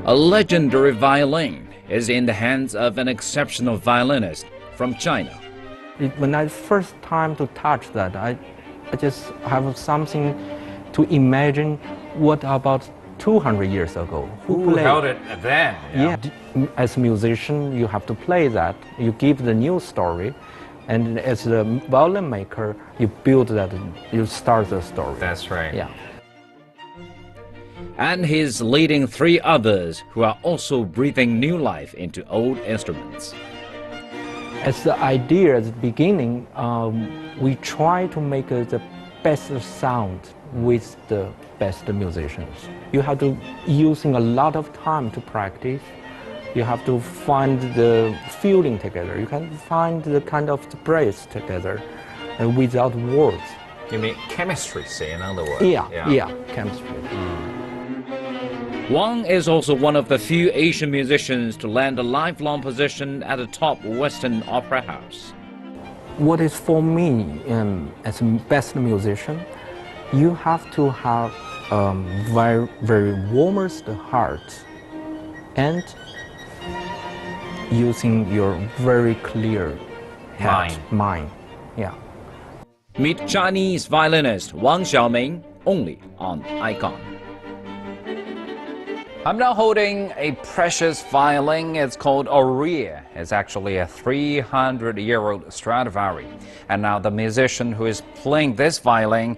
A legendary violin is in the hands of an exceptional violinist from China. When I first time to touch that, I just have something to imagine what about 200 years ago. Who held it then? Yeah. As a musician, you have to play that. You give the new story. And as a violin maker, you build that, you start the story. That's right. Yeah. And he's leading three others who are also breathing new life into old instruments. As the idea at the beginning, we try to make the best sound with the best musicians. You have to using a lot of time to practice. You have to find the feeling together. You can find the kind of the breath together without words. You mean chemistry, say, in other words? Yeah, chemistry. Wang is also one of the few Asian musicians to land a lifelong position at a top Western opera house. What is for me as a best musician, you have to have very, very warmest heart and using your very clear mind. Yeah. Meet Chinese violinist Wang Xiaoming only on Icon. I'm now holding a precious violin. It's called Aurea. It's actually a 300-year-old Stradivari. And now the musician who is playing this violin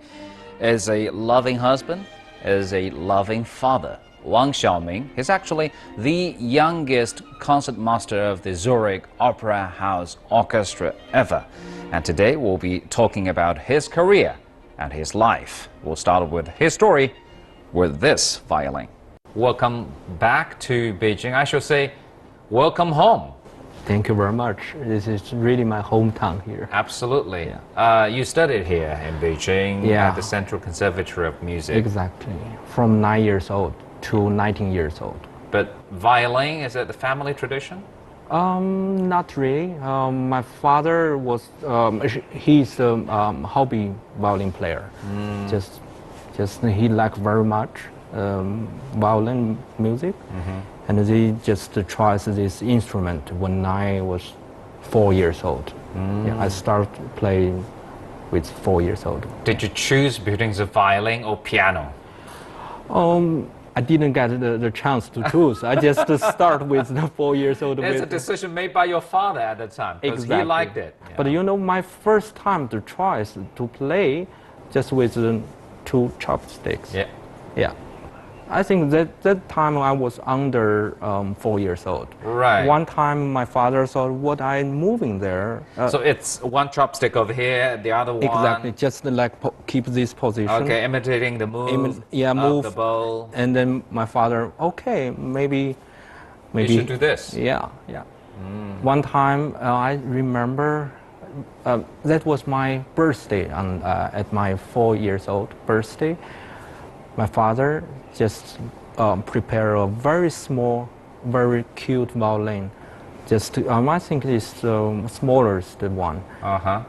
is a loving husband, is a loving father. Wang Xiaoming is actually the youngest concertmaster of the Zurich Opera House Orchestra ever. And today we'll be talking about his career and his life. We'll start with his story with this violin. Welcome back to Beijing. I should say, welcome home. Thank you very much. This is really my hometown here. Absolutely. You studied here in Beijing at the Central Conservatory of Music. Exactly. From 9 years old to 19 years old. But violin, is it the family tradition? Not really. My father was, he's a hobby violin player. Just he liked very much violin music. And he just tries this instrument when I was 4 years old. Yeah, I started playing with 4 years old. Did you choose between the violin or piano? I didn't get the chance to choose. I just start with the 4 years old. It's a decision made by your father at the time because he liked it. But you know, my first time to try to play just with the 2 chopsticks. Yeah. I think that time I was under 4 years old. Right. One time my father saw what I'm moving there. So it's one chopstick over here, the other one. Exactly, just like keep this position. Okay, imitating the move. Move the bow. And then my father, okay, maybe you should do this. Yeah. One time I remember that was my birthday at my 4 years old birthday. My father just prepared a very small, very cute violin. Just I think it's the smallest one.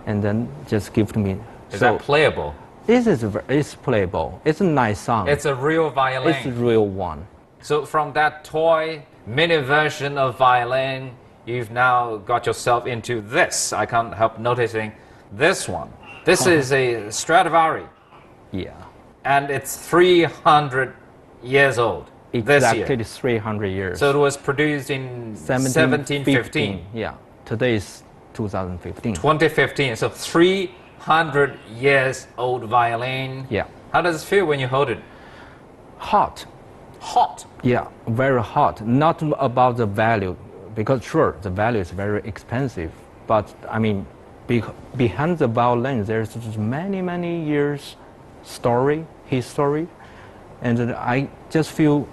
And then just give to me. Is that playable? It's playable. It's a nice sound. It's a real violin. It's a real one. So from that toy mini version of violin, you've now got yourself into this. I can't help noticing this one. This is a Stradivari. Yeah. And it's 300 years old. Exactly 300 years. So it was produced in 1715. Yeah. Today is 2015. 2015. So 300 years old violin. Yeah. How does it feel when you hold it? Hot. Hot? Yeah, very hot. Not about the value, because sure, the value is very expensive. But I mean, behind the violin, there's many, many years history, and I just feel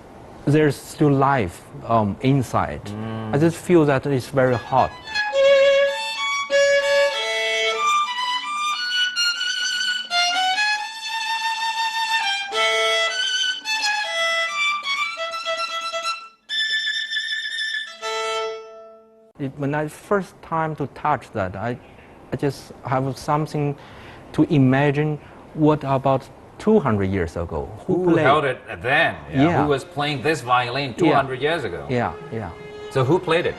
there's still life inside. I just feel that it's very hot. When I first time to touch that, I just have something to imagine what about 200 years ago. Who held it then? Yeah. Who was playing this violin 200 years ago? Yeah, yeah. So who played it?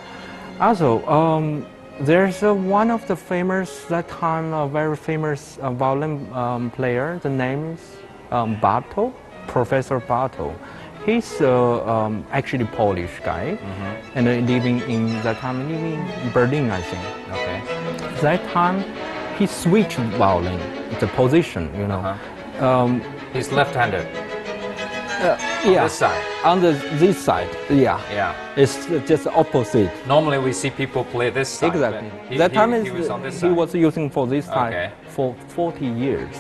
Also, there's one of the famous, that time, a very famous violin player. The name is Bartók, Professor Bartók. He's actually Polish guy, and living in that time, living in Berlin, I think. Okay. That time, he switched violin, the position, you know. He's left-handed. Yeah, This side. on this side, yeah. Yeah. It's just opposite. Normally we see people play this side. Exactly. But That time he was on this he side. was using for this side Okay. for 40 years.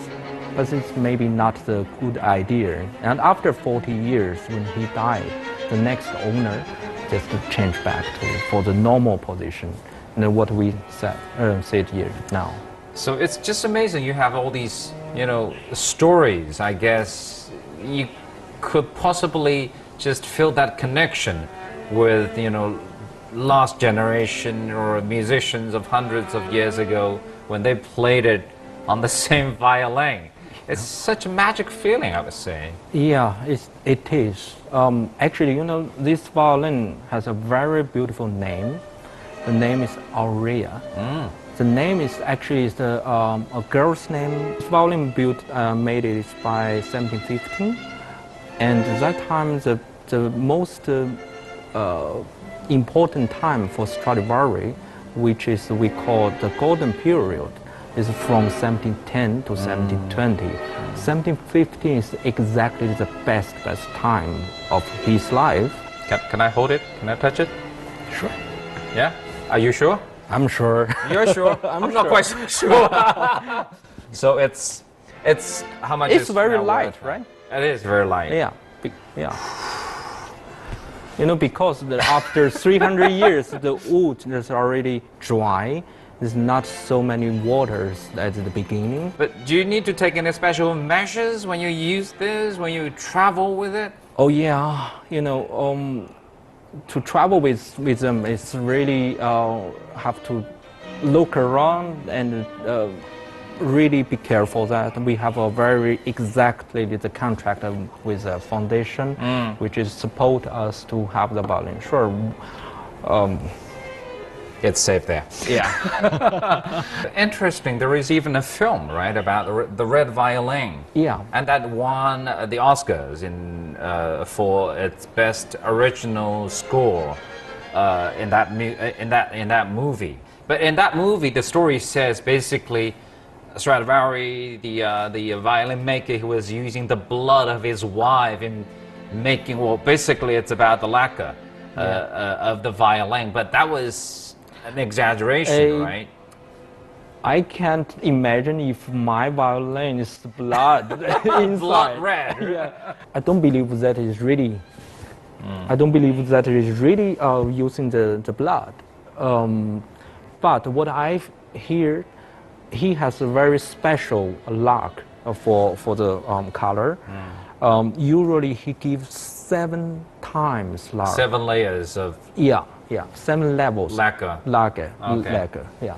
But it's maybe not the good idea. And after 40 years, when he died, the next owner just changed back for the normal position. And what we said here now. So it's just amazing. You have all these, stories. I guess you could possibly just feel that connection with, last generation or musicians of hundreds of years ago when they played it on the same violin. It's such a magic feeling, I would say. Yeah, it is. Actually, this violin has a very beautiful name. The name is Aurea. The name is actually a girl's name. This violin made it by 1715, and that time the most important time for Stradivari, which is we call the golden period, is from 1710 to 1720. 1715 is exactly the best time of his life. Can I hold it? Can I touch it? Sure. Yeah? Are you sure? I'm sure. You're sure? I'm not quite so sure. So it's how much? It's is very now light, worth? right? It is very light. Yeah, yeah. Because after 300 years, the wood is already dry. There's not so many waters at the beginning. But do you need to take any special measures when you use this, when you travel with it? Oh yeah, to travel with them, it's really have to look around and really be careful that we have a very exactly the contract with the foundation, which is support us to have the violin. Sure. It's safe there. Yeah. Interesting. There is even a film, right, about the red violin. Yeah. And that won the Oscars for its best original score in that movie. But in that movie, the story says basically Stradivari, the violin maker, who was using the blood of his wife in making. Well, basically, it's about the lacquer of the violin. But that was an exaggeration, right? I can't imagine if my violin is blood inside. Blood red. Yeah. I don't believe that is really. I don't believe that is really using the blood. But what I hear, he has a very special lock for the color. Usually he gives 7 times lock. 7 layers of. Yeah, 7 levels. Lacquer. Lacquer. Okay. Lacquer. Yeah.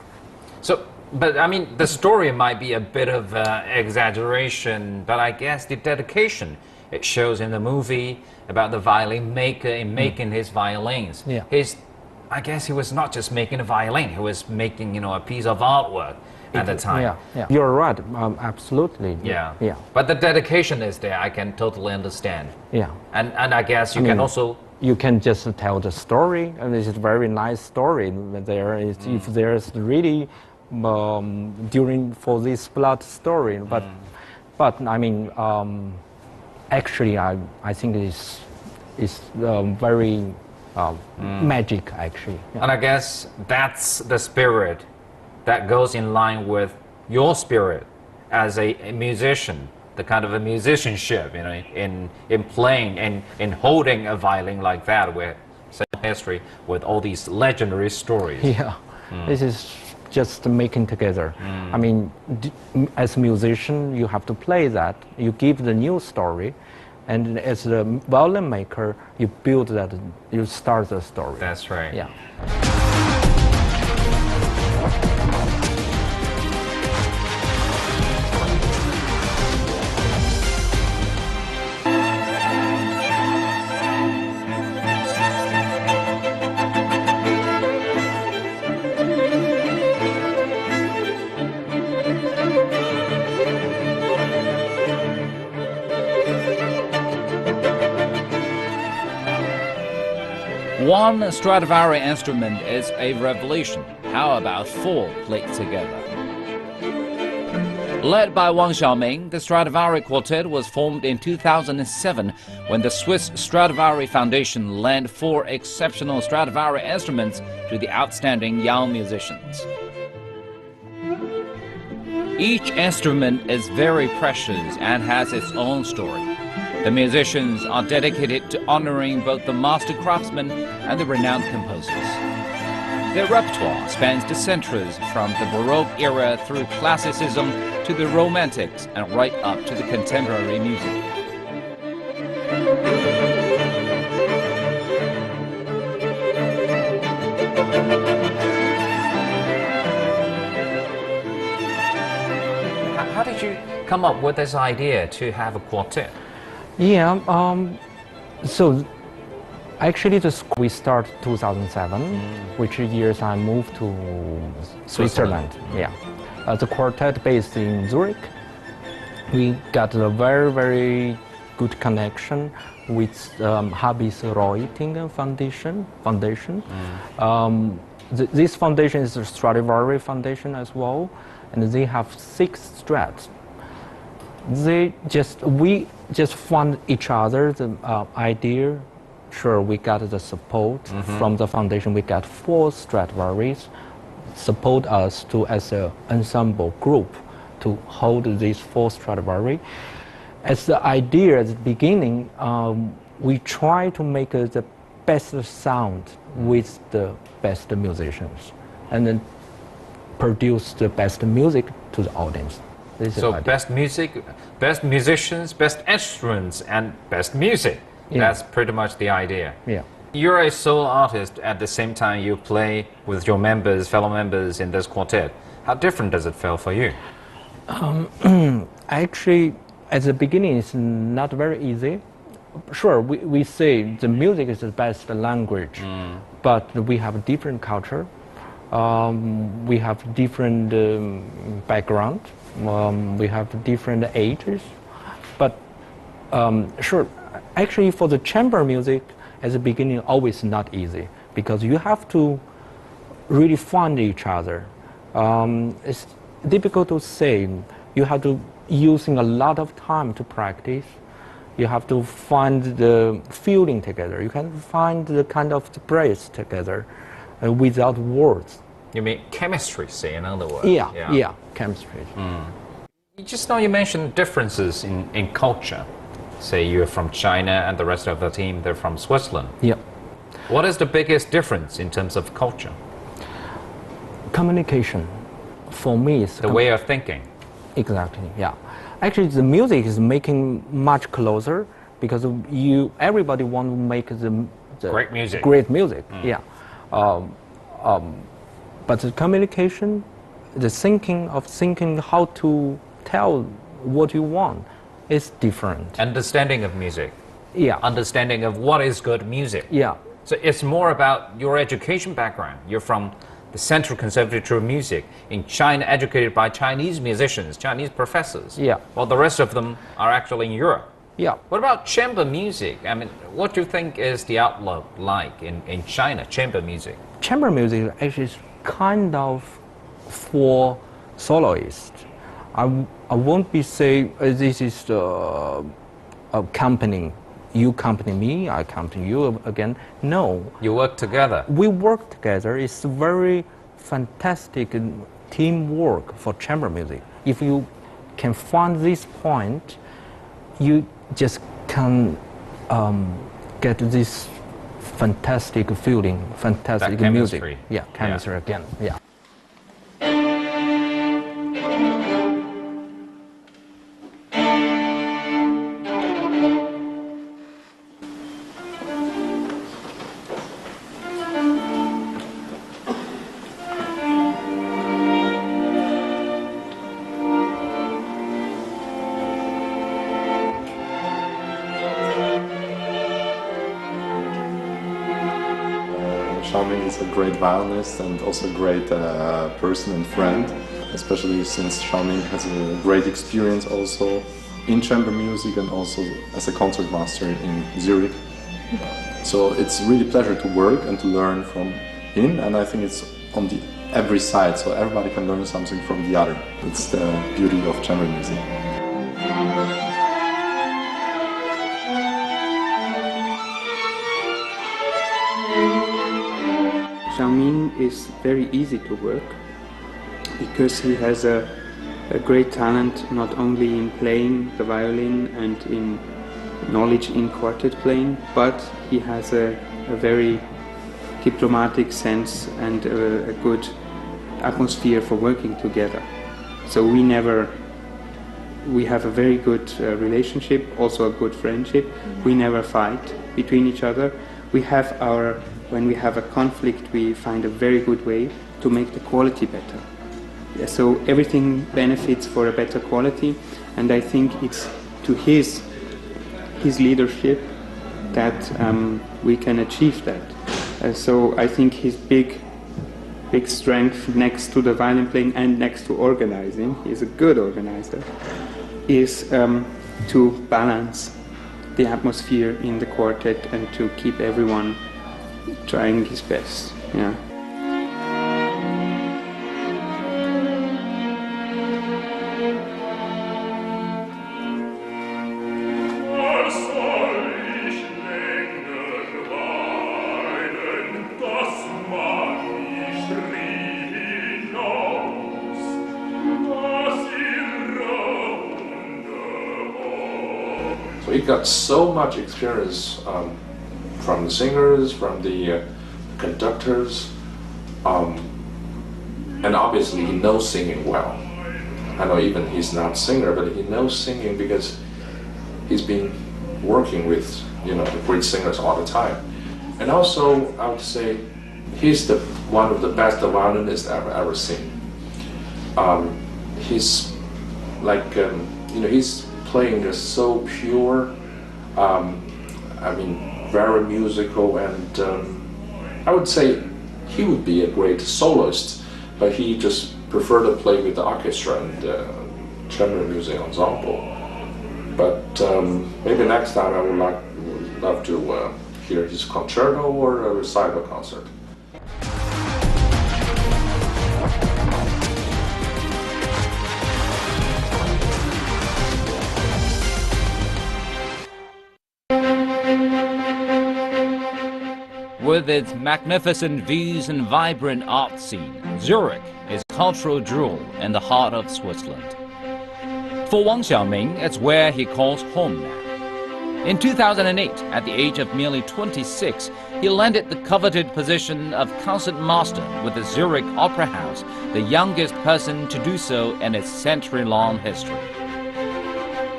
So, but I mean, the story might be a bit of exaggeration, but I guess the dedication it shows in the movie about the violin maker in making his violins. Yeah. I guess he was not just making a violin; he was making, a piece of artwork at the time. Yeah. You're right. Absolutely. Yeah. Yeah. But the dedication is there. I can totally understand. Yeah. And I guess you can also. You can just tell the story, and it's a very nice story. There is, if there's really during for this blood story, but I mean, actually, I think it's very magic actually. Yeah. And I guess that's the spirit that goes in line with your spirit as a musician. The kind of a musicianship, in playing and in holding a violin like that, with history, with all these legendary stories. Yeah, this is just making together. I mean, as a musician, you have to play that. You give the new story, and as a violin maker, you build that. You start the story. That's right. Yeah. One Stradivari instrument is a revelation. How about four played together? Led by Wang Xiaoming, the Stradivari Quartet was formed in 2007 when the Swiss Stradivari Foundation lent four exceptional Stradivari instruments to the outstanding young musicians. Each instrument is very precious and has its own story. The musicians are dedicated to honoring both the master craftsmen and the renowned composers. Their repertoire spans the centuries from the Baroque era through classicism to the Romantics and right up to the contemporary music. How did you come up with this idea to have a quartet? Yeah, so actually we start 2007, which years I moved to Switzerland. Yeah, the quartet based in Zurich. We got a very, very good connection with Habis Reuting Foundation. This foundation is a Stradivari Foundation as well, and they have 6 strats. We just fund each other the idea. Sure, we got the support from the foundation. We got 4 Stradivari's support us to as an ensemble group to hold these 4 Stradivari. As the idea at the beginning, we try to make the best sound with the best musicians, and then produce the best music to the audience. So best music, best musicians, best instruments, and best music. Yeah. That's pretty much the idea. Yeah. You're a solo artist. At the same time, you play with your members, fellow members in this quartet. How different does it feel for you? Actually, at the beginning, it's not very easy. Sure, we say the music is the best language, but we have a different culture. We have different background. We have different ages. But sure, actually for the chamber music, at the beginning, always not easy because you have to really find each other. It's difficult to say. You have to using a lot of time to practice. You have to find the feeling together. You can find the kind of the breath together without words. You mean chemistry, say in other words? Yeah, chemistry. Just now you mentioned differences in culture. Say you're from China and the rest of the team, they're from Switzerland. Yeah. What is the biggest difference in terms of culture? Communication. For me, it's the way of thinking. Exactly, yeah. Actually, the music is making much closer because everybody want to make the great music. Great music, yeah. But the communication, the thinking how to tell what you want is different. Understanding of music. Yeah. Understanding of what is good music. Yeah. So it's more about your education background. You're from the Central Conservatory of Music in China, educated by Chinese musicians, Chinese professors. Yeah. While the rest of them are actually in Europe. Yeah. What about chamber music? I mean, what do you think is the outlook like in China, chamber music? Chamber music actually is kind of for soloists. I won't be say this is accompanying. You accompany me, I accompany you again. No. You work together. We work together. It's very fantastic teamwork for chamber music. If you can find this point, you just can get this fantastic feeling, fantastic music. Yeah, chemistry again. Yeah. Xiaoming is a great violinist and also a great person and friend, especially since Xiaoming has a great experience also in chamber music and also as a concertmaster in Zurich. So it's really a pleasure to work and to learn from him, and I think it's on the every side, so everybody can learn something from the other. It's the beauty of chamber music. Xiaoming is very easy to work because he has a great talent not only in playing the violin and in knowledge in quartet playing, but he has a very diplomatic sense and a good atmosphere for working together. So we have a very good relationship, also a good friendship. We never fight between each other. When we have a conflict, we find a very good way to make the quality better. Yeah, so everything benefits for a better quality, and I think it's to his leadership that we can achieve that. So I think his big strength, next to the violin playing and next to organizing, he's a good organizer, is to balance the atmosphere in the quartet and to keep everyone trying his best. Yeah. So he got so much experience from the singers, from the conductors, and obviously he knows singing well. I know even he's not a singer, but he knows singing because he's been working with the great singers all the time. And also, I would say he's one of the best violinists I've ever seen. He's like he's playing just so pure. I mean, very musical, and I would say he would be a great soloist, but he just preferred to play with the orchestra and chamber music ensemble. But maybe next time I would love to hear his concerto or a recital concert. With its magnificent views and vibrant art scene, Zurich is a cultural jewel in the heart of Switzerland. For Wang Xiaoming, it's where he calls home now. In 2008, at the age of merely 26, he landed the coveted position of concertmaster with the Zurich Opera House, the youngest person to do so in its century-long history.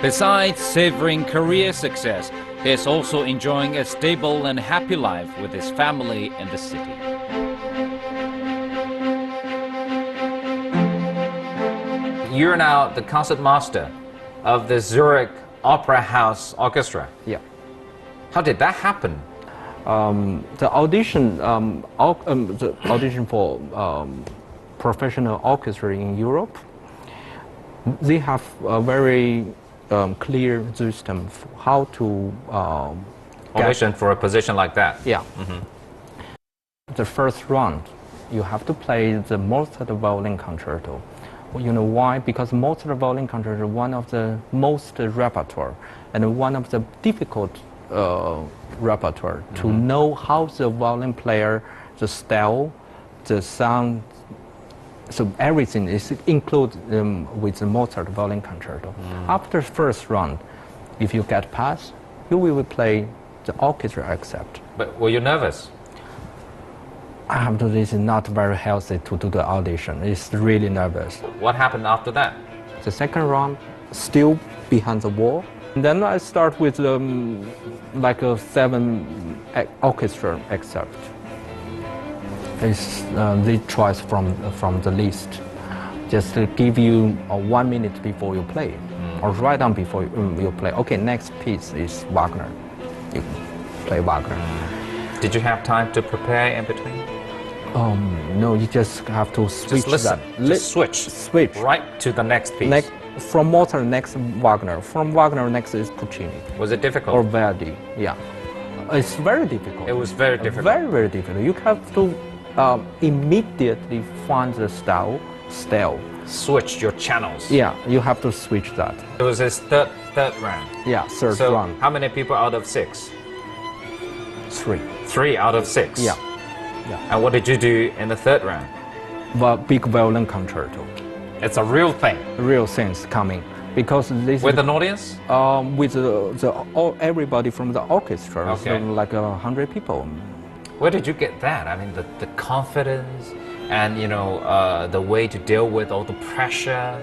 Besides savoring career success, he is also enjoying a stable and happy life with his family in the city. You're now the concertmaster of the Zurich Opera House Orchestra. Yeah. How did that happen? The audition for professional orchestra in Europe, they have a very clear system for how to Audition for a position like that? Yeah. The first round, you have to play the Mozart violin concerto. You know why? Because Mozart violin concerto is one of the most repertoire and one of the difficult repertoire to know how the violin player, the style, the sound. So everything is included with the Mozart violin concerto. After first round, if you get past, you will play the orchestra accept. But were you nervous? I have to say it's not very healthy to do the audition. It's really nervous. What happened after that? The second round, still behind the wall. And then I start with like a 7 orchestra accept. It's the choice from the list. Just to give you 1 minute before you play, or right on before you play. Okay, next piece is Wagner. You play Wagner. Did you have time to prepare in between? No, you just have to switch. Just listen. Just Switch. Right to the next piece. From Mozart, next Wagner. From Wagner, next is Puccini. Was it difficult? Or Verdi, yeah. It's very difficult. It was very difficult. Very, very difficult. You have to immediately find the style. Switch your channels. Yeah, you have to switch that. It was his third round. Yeah, third So round. how many people out of 6? 3. 3 out of 6. Yeah. And what did you do in the third round? The big violin concerto. It's a real thing. Real sense coming. Because this With an audience? with everybody from the orchestra, Okay. so like 100 people. Where did you get that? I mean, the confidence and, you know, the way to deal with all the pressure,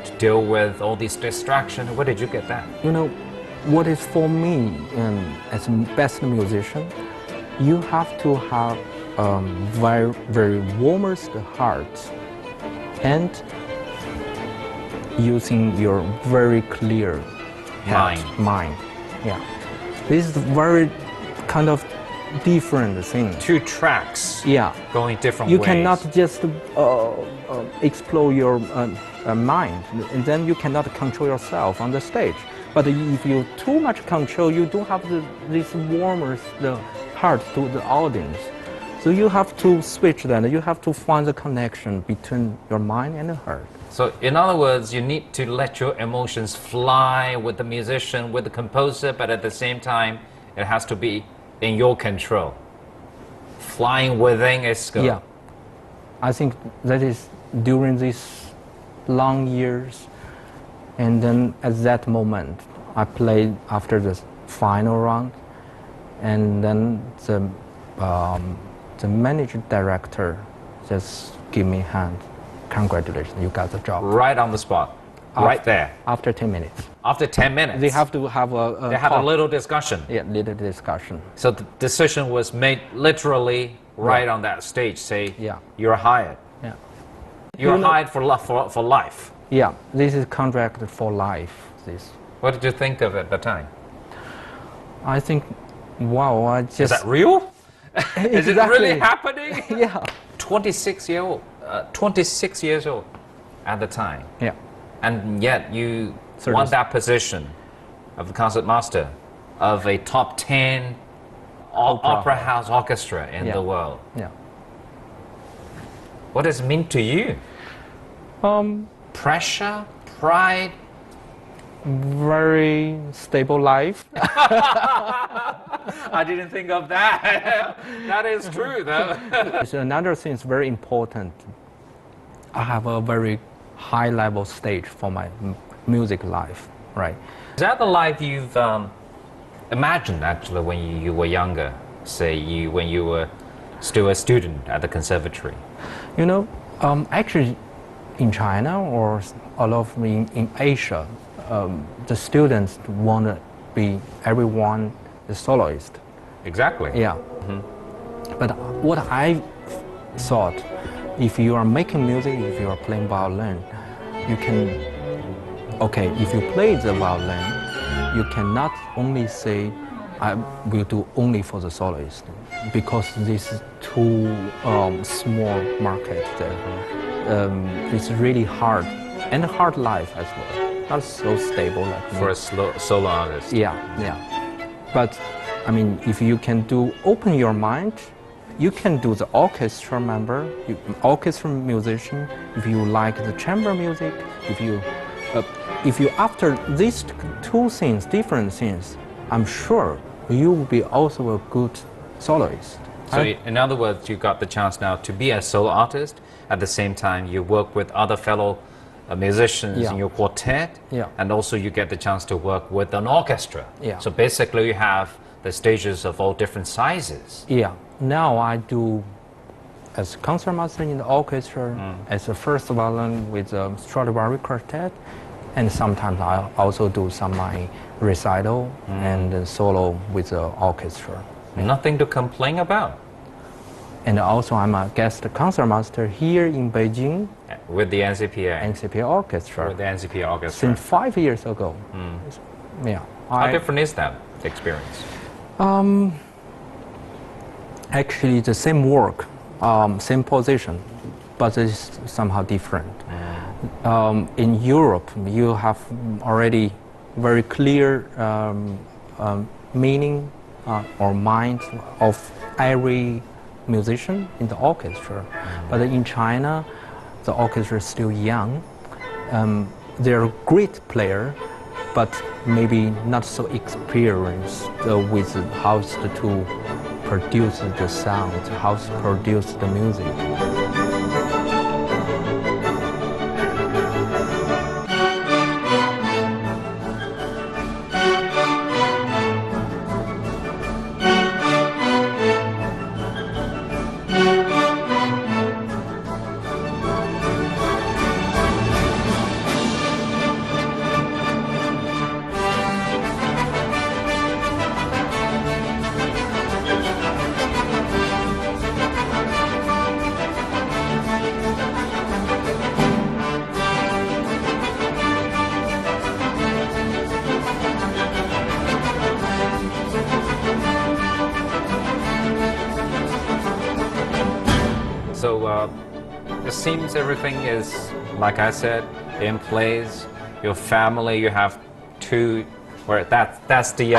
to deal with all these distractions. Where did you get that? You know, what is for me as a best musician, you have to have very, very warmest heart and using your very clear mind. Yeah, this is very kind of different thing. 2 tracks. Yeah, Going different you ways. cannot just explore your mind, and then you cannot control yourself on the stage. But if you too much control, you don't have this warmer heart to the audience. So you have to switch that. You have to find the connection between your mind and the heart. So in other words, you need to let your emotions fly with the musician, with the composer, but at the same time, it has to be in your control. Flying within a scope. Yeah, I think that is during these long years, and then at that moment, I played after the final round, and then the managing director just give me a hand. Congratulations, you got the job. Right on the spot. Right there. After 10 minutes. After 10 minutes. They have to have a They had a talk. little discussion. Yeah, little discussion. So the decision was made literally right on that stage. Say, Yeah. you're hired. Yeah. You're You know- hired for life. Yeah, this is contract for life. This. What did you think of it at the time? I think, wow, I just. Is that real? Is it really Exactly. happening? Yeah. 26 years old at the time. Yeah. And yet you 30. won that position of the concert master of a top 10 opera house orchestra in Yeah. the world. Yeah. What does it mean to you? Pressure? Pride? Very stable life. I didn't think of that. That is true, though. It's another thing is very important. I have a very high level stage for my music life, right? Is that the life you've imagined actually when you were younger? Say when you were still a student at the conservatory? You know, actually, in China or a lot of in Asia, the students want to be everyone the soloist. Exactly. Yeah. But what I thought, if you are making music, if you are playing violin, you can, okay, if you play the violin, you cannot only say, I will do only for the soloist, because this is too small market there. It's really hard, and hard life as well. Not so stable like me. For a solo artist. Yeah, yeah. But I mean, if you can open your mind, you can do the orchestra member, orchestra musician. If you like the chamber music, if you after these two things, different things, I'm sure you will be also a good soloist. So in other words, you got the chance now to be a solo artist. At the same time, you work with other fellow musicians Yeah. in your quartet, Yeah. and also you get the chance to work with an orchestra. Yeah. So basically, you have the stages of all different sizes. Yeah. Now I do as concertmaster in the orchestra, as a first violin with a Stradivari quartet, and sometimes I also do some my recital and solo with the orchestra. Nothing to complain about And also I'm a guest concertmaster here in Beijing, with the NCPA. NCP Orchestra, With the NCPA orchestra. since 5 years ago. Yeah. How different is that experience? Actually, the same work, same position, but it's somehow different. In Europe, you have already very clear meaning or mind of every musician in the orchestra. But in China, the orchestra is still young. They're great player, but maybe not so experienced with how to produce the sound, how to produce the music. So it seems everything is, like I said, in place. Your family, you have two. Where that's the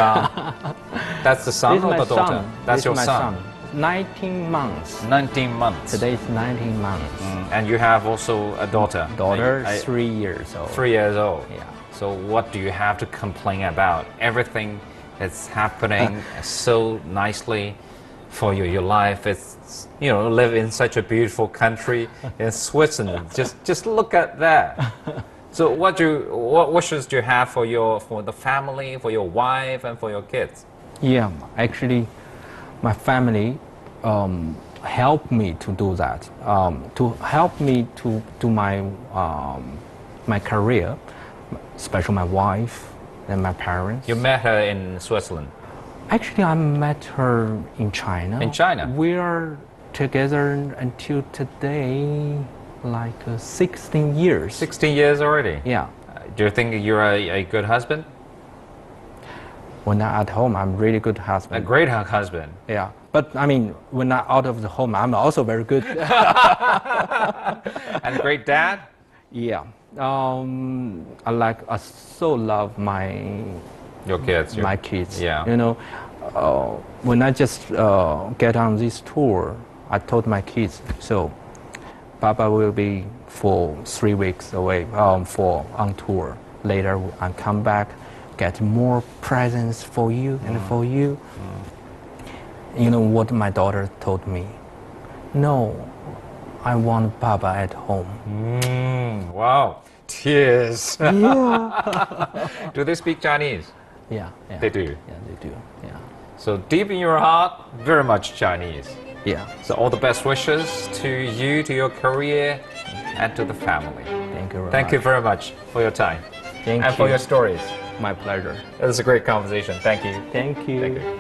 that's the son or the daughter? That's your son. 19 months. 19 months. Today is 19 months. And you have also a daughter. Daughter, 3 years old. 3 years old. Yeah. So what do you have to complain about? Everything is happening so nicely for you. Your life is, you know, live in such a beautiful country in Switzerland. Just look at that. So what wishes do you have for the family, for your wife, and for your kids? Yeah, actually, my family helped me to do that. To help me to do my career, especially my wife and my parents. You met her in Switzerland. Actually, I met her in China. In China? We are together until today, like 16 years. 16 years already? Yeah. Do you think you're a good husband? When I'm at home, I'm really good husband. A great husband. Yeah. But I mean, when I'm out of the home, I'm also very good. And a great dad? Yeah. I so love Your kids. my kids. Yeah. You know, when I just get on this tour, I told my kids, so Papa will be for 3 weeks away on tour. Later, I come back, get more presents for you and for you. You know what my daughter told me? No, I want Papa at home. Wow. Tears. Yeah. Do they speak Chinese? Yeah. They do. Yeah, they do. Yeah. So deep in your heart, very much Chinese. Yeah. So all the best wishes to you, to your career, and to the family. Thank you very much. Thank you very much for your time. Thank and you. for your stories. My pleasure. It was a great conversation. Thank you. Thank you. Thank you.